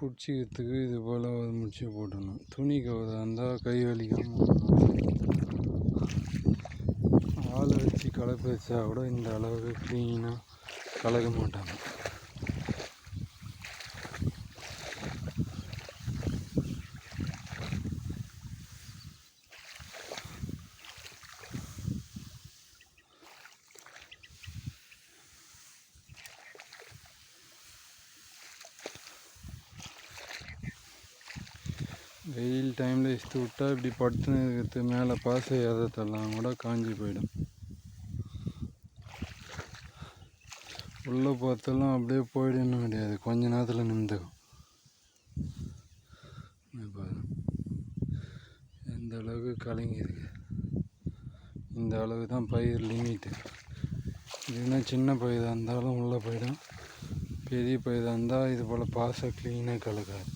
பிடிச்சிக்கிறதுக்கு இது போல் முடிச்சு போட்டணும். துணி கவராக இருந்தால் கை வலிக்காமல் போடணும். ஆளை வச்சு கலப்பு வச்சா கூட இந்த அளவுக்கு க்ளீனாக கலக்க மாட்டாங்க. வெயில் டைமில் இஸ்து விட்டால் இப்படி படுத்துன்னு இருக்கிறது மேலே பாசை எதத்தெல்லாம் கூட காஞ்சி போயிடும். உள்ளே பார்த்தாலும் அப்படியே போயிடுன்னு கிடையாது, கொஞ்ச நேரத்தில் நின்றுக்கும். எந்த அளவுக்கு கலங்கியிருக்கு. இந்த அளவு தான் பயிர் லிமிட்டு. இதுனா சின்ன பயிராக இருந்தாலும் உள்ளே போயிடும். பெரிய பயிராக இருந்தால் இது போல் பாசை க்ளீனாக கலக்காது.